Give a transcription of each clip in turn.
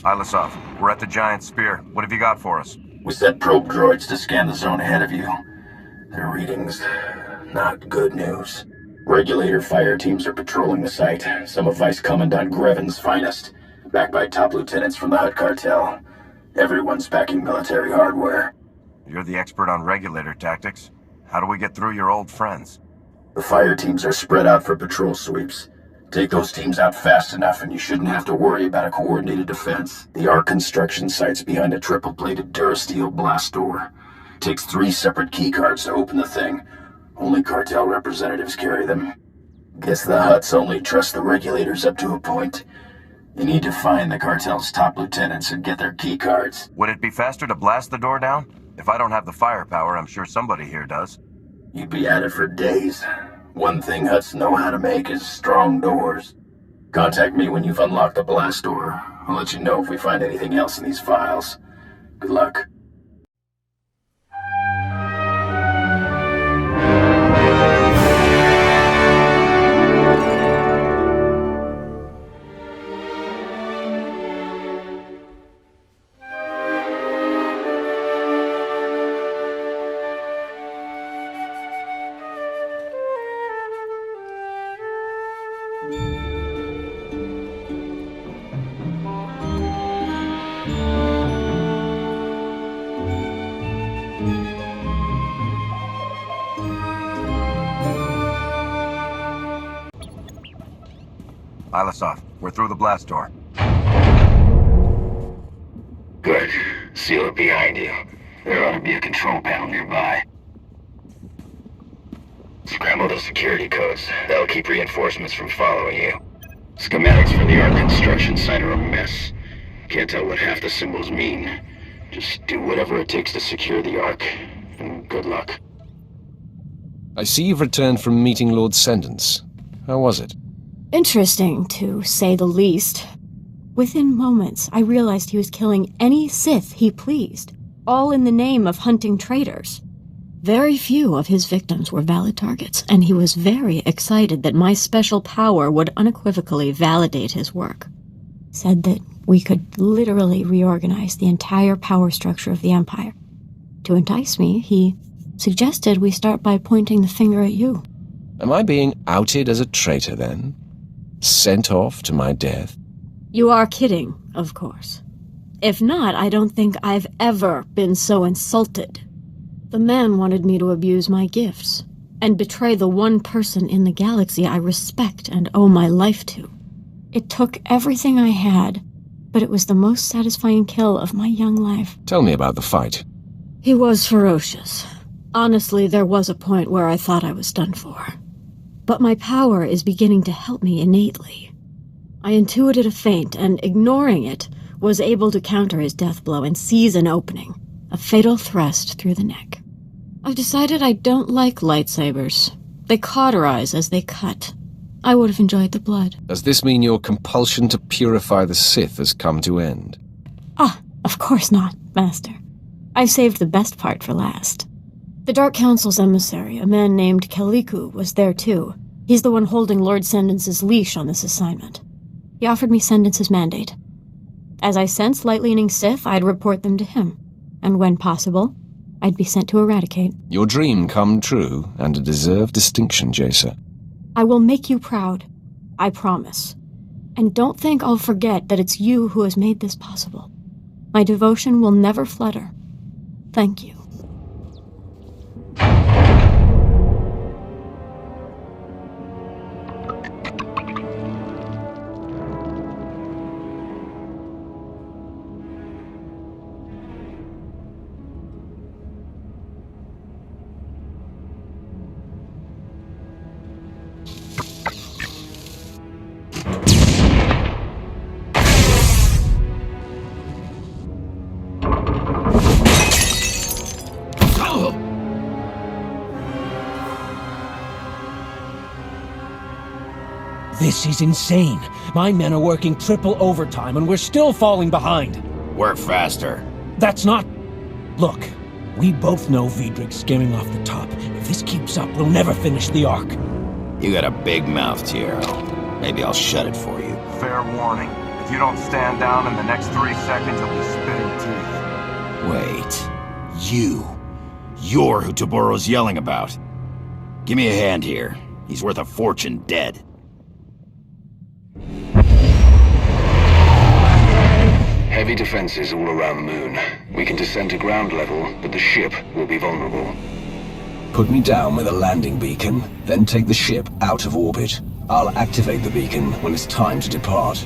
Ilisov, we're at the giant spear. What have you got for us? We set probe droids to scan the zone ahead of you. Their readings, not good news. Regulator fire teams are patrolling the site, some of Vice Commandant Greven's finest, backed by top lieutenants from the Hutt Cartel. Everyone's packing military hardware. You're the expert on regulator tactics. How do we get through your old friends? The fire teams are spread out for patrol sweeps. Take those teams out fast enough and you shouldn't have to worry about a coordinated defense. The Arc construction site's behind a triple-plated Durasteel blast door. Takes 3 separate keycards to open the thing. Only cartel representatives carry them. Guess the Hutts only trust the regulators up to a point. You need to find the cartel's top lieutenants and get their keycards. Would it be faster to blast the door down? If I don't have the firepower, I'm sure somebody here does. You'd be at it for days. One thing Hutts know how to make is strong doors. Contact me when you've unlocked the blast door. I'll let you know if we find anything else in these files. Good luck. Ilisov, we're through the blast door. Good. Seal it behind you. There ought to be a control panel nearby. Scramble the security codes. That'll keep reinforcements from following you. Schematics for the Arc construction site are a mess. Can't tell what half the symbols mean. Just do whatever it takes to secure the Arc, and good luck. I see you've returned from meeting Lord Sendence. How was it? Interesting, to say the least. Within moments, I realized he was killing any Sith he pleased, all in the name of hunting traitors. Very few of his victims were valid targets, and he was very excited that my special power would unequivocally validate his work. Said that we could literally reorganize the entire power structure of the Empire. To entice me, he suggested we start by pointing the finger at you. Am I being outed as a traitor, then? Sent off to my death? You are kidding, of course. If not, I don't think I've ever been so insulted. The man wanted me to abuse my gifts, and betray the one person in the galaxy I respect and owe my life to. It took everything I had, but it was the most satisfying kill of my young life. Tell me about the fight. He was ferocious. Honestly, there was a point where I thought I was done for. But my power is beginning to help me innately. I intuited a feint, and ignoring it, was able to counter his death blow and seize an opening, a fatal thrust through the neck. I've decided I don't like lightsabers. They cauterize as they cut. I would have enjoyed the blood. Does this mean your compulsion to purify the Sith has come to end? Of course not, Master. I've saved the best part for last. The Dark Council's emissary, a man named Kaliku, was there too. He's the one holding Lord Sendence's leash on this assignment. He offered me Sendence's mandate. As I sensed light-leaning Sith, I'd report them to him. And when possible, I'd be sent to eradicate. Your dream come true, and a deserved distinction, Jacer. I will make you proud. I promise. And don't think I'll forget that it's you who has made this possible. My devotion will never flutter. Thank you. This is insane. My men are working triple overtime and we're still falling behind. Work faster. That's not... Look, we both know Vidrig's skimming off the top. If this keeps up, we'll never finish the arc. You got a big mouth, Tiro. Maybe I'll shut it for you. Fair warning. If you don't stand down in the next 3 seconds, you'll be spitting teeth. Wait. You're who Taboro's yelling about. Give me a hand here. He's worth a fortune dead. Heavy defenses all around the moon. We can descend to ground level, but the ship will be vulnerable. Put me down with a landing beacon, then take the ship out of orbit. I'll activate the beacon when it's time to depart.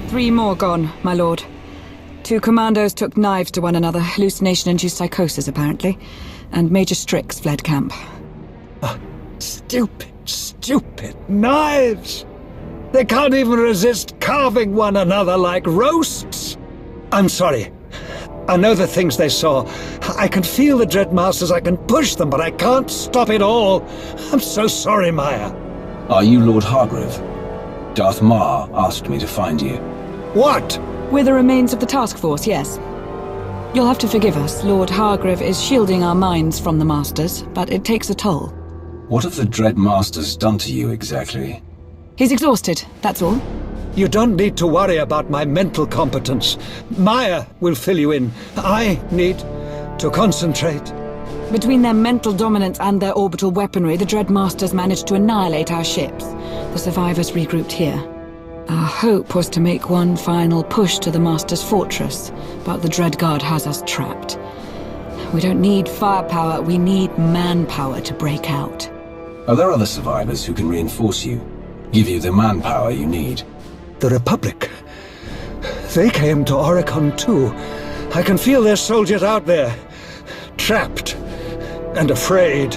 3 more gone, my lord. 2 commandos took knives to one another, hallucination-induced psychosis, apparently. And Major Strix fled camp. Stupid knives! They can't even resist carving one another like roasts! I'm sorry. I know the things they saw. I can feel the Dreadmasters, I can push them, but I can't stop it all. I'm so sorry, Maya. Are you Lord Hargrave? Darth Mar asked me to find you. What? We're the remains of the task force, yes. You'll have to forgive us. Lord Hargrave is shielding our minds from the Masters, but it takes a toll. What have the Dreadmasters done to you exactly? He's exhausted, that's all. You don't need to worry about my mental competence. Maya will fill you in. I need to concentrate. Between their mental dominance and their orbital weaponry, the Dreadmasters managed to annihilate our ships. The survivors regrouped here. Our hope was to make one final push to the Master's fortress, but the Dreadguard has us trapped. We don't need firepower, we need manpower to break out. Are there other survivors who can reinforce you? Give you the manpower you need? The Republic. They came to Oricon too. I can feel their soldiers out there. Trapped. And afraid.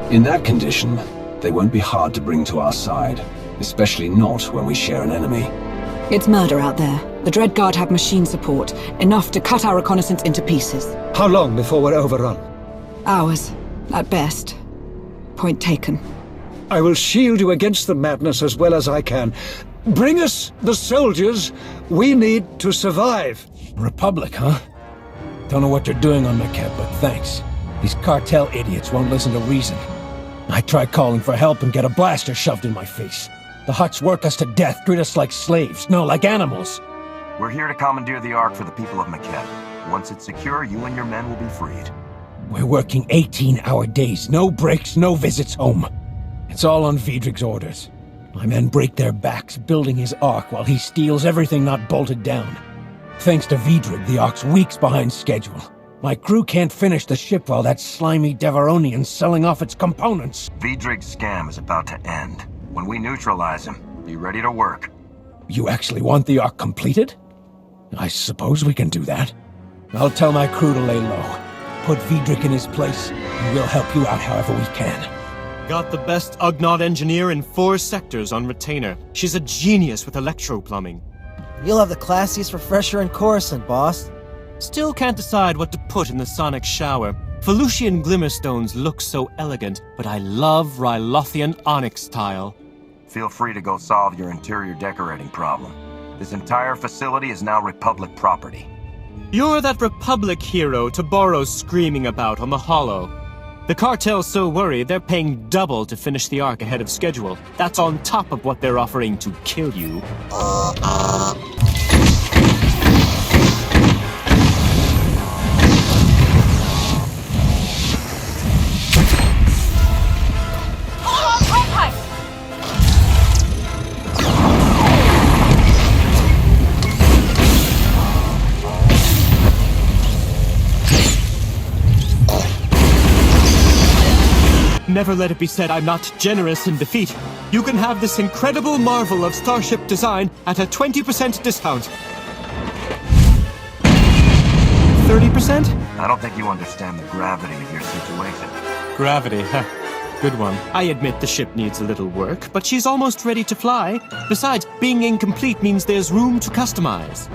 In that condition, they won't be hard to bring to our side. Especially not when we share an enemy. It's murder out there. The Dreadguard have machine support, enough to cut our reconnaissance into pieces. How long before we're overrun? Hours, at best. Point taken. I will shield you against the madness as well as I can. Bring us the soldiers we need to survive. Republic, huh? Don't know what you're doing on Makeb, but thanks. These cartel idiots won't listen to reason. I try calling for help and get a blaster shoved in my face. The Hutts work us to death, treat us like slaves, no, like animals. We're here to commandeer the Ark for the people of Makeb. Once it's secure, you and your men will be freed. We're working 18-hour days, no breaks, no visits home. It's all on Vidrig's orders. My men break their backs building his Ark while he steals everything not bolted down. Thanks to Vidrig, the Ark's weeks behind schedule. My crew can't finish the ship while that slimy Devaronian's selling off its components. Vidrig's scam is about to end. When we neutralize him, be ready to work. You actually want the Ark completed? I suppose we can do that. I'll tell my crew to lay low. Put Vidrig in his place, and we'll help you out however we can. Got the best Ugnaught engineer in 4 sectors on retainer. She's a genius with electro-plumbing. You'll have the classiest refresher in Coruscant, boss. Still can't decide what to put in the sonic shower. Felucian Glimmerstones look so elegant, but I love Rylothian onyx tile. Feel free to go solve your interior decorating problem. This entire facility is now Republic property. You're that Republic hero Taboro's screaming about on the Hollow. The cartel's so worried they're paying double to finish the Ark ahead of schedule. That's on top of what they're offering to kill you. Never let it be said I'm not generous in defeat. You can have this incredible marvel of starship design at a 20% discount. 30%? I don't think you understand the gravity of your situation. Gravity, huh? Good one. I admit the ship needs a little work, but she's almost ready to fly. Besides, being incomplete means there's room to customize.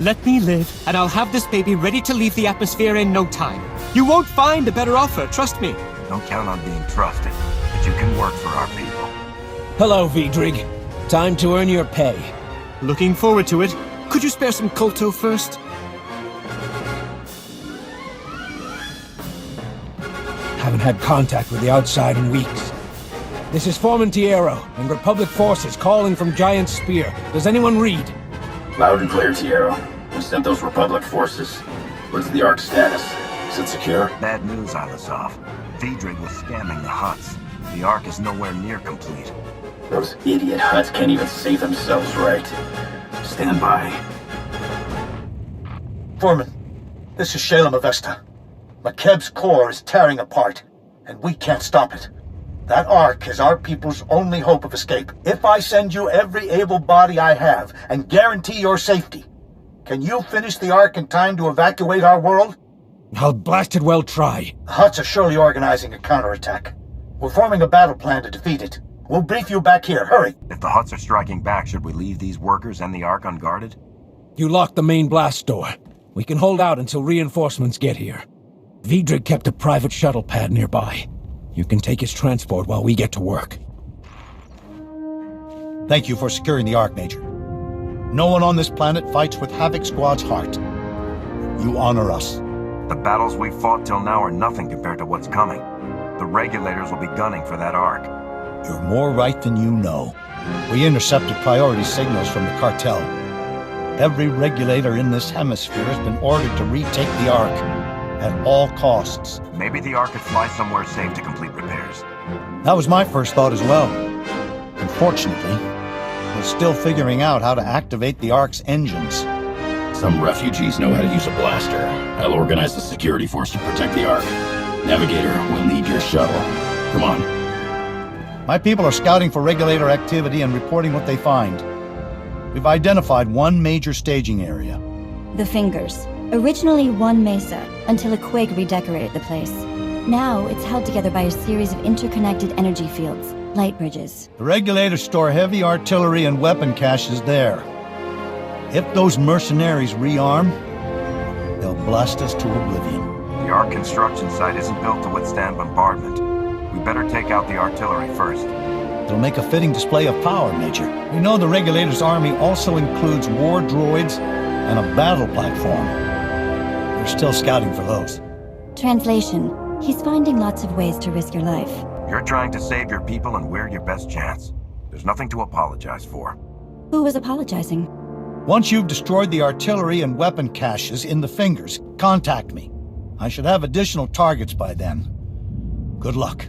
Let me live, and I'll have this baby ready to leave the atmosphere in no time. You won't find a better offer, trust me. Don't count on being trusted, but you can work for our people. Hello, Vidrig. Time to earn your pay. Looking forward to it. Could you spare some Kolto first? Haven't had contact with the outside in weeks. This is Foreman Tierro, and Republic forces calling from Giant Spear. Does anyone read? Loud and clear, Tierro. We sent those Republic forces. What's the Ark status? Is it secure? Bad news, Ilisov. Vidrig was scamming the Hutts. The Ark is nowhere near complete. Those idiot Hutts can't even save themselves right. Stand by. Foreman, this is Shalem Avesta. Makeb's core is tearing apart, and we can't stop it. That Ark is our people's only hope of escape. If I send you every able body I have and guarantee your safety, can you finish the Ark in time to evacuate our world? I'll blasted well try. The Hutts are surely organizing a counterattack. We're forming a battle plan to defeat it. We'll brief you back here. Hurry. If the Hutts are striking back, should we leave these workers and the Ark unguarded? You lock the main blast door. We can hold out until reinforcements get here. Vidrig kept a private shuttle pad nearby. You can take his transport while we get to work. Thank you for securing the Ark, Major. No one on this planet fights with Havoc Squad's heart. You honor us. The battles we've fought till now are nothing compared to what's coming. The regulators will be gunning for that Ark. You're more right than you know. We intercepted priority signals from the cartel. Every regulator in this hemisphere has been ordered to retake the Ark at all costs. Maybe the Ark could fly somewhere safe to complete repairs. That was my first thought as well. Unfortunately, we're still figuring out how to activate the Ark's engines. Some refugees know how to use a blaster. I'll organize the security force to protect the Ark. Navigator, we'll need your shuttle. Come on. My people are scouting for regulator activity and reporting what they find. We've identified one major staging area. The Fingers. Originally one mesa, until a quake redecorated the place. Now it's held together by a series of interconnected energy fields, light bridges. The regulators store heavy artillery and weapon caches there. If those mercenaries rearm, they'll blast us to oblivion. The Ark construction site isn't built to withstand bombardment. We better take out the artillery first. It'll make a fitting display of power, Major. We know the regulators' army also includes war droids and a battle platform. We're still scouting for those. Translation. He's finding lots of ways to risk your life. You're trying to save your people and we're your best chance. There's nothing to apologize for. Who was apologizing? Once you've destroyed the artillery and weapon caches in the Fingers, contact me. I should have additional targets by then. Good luck.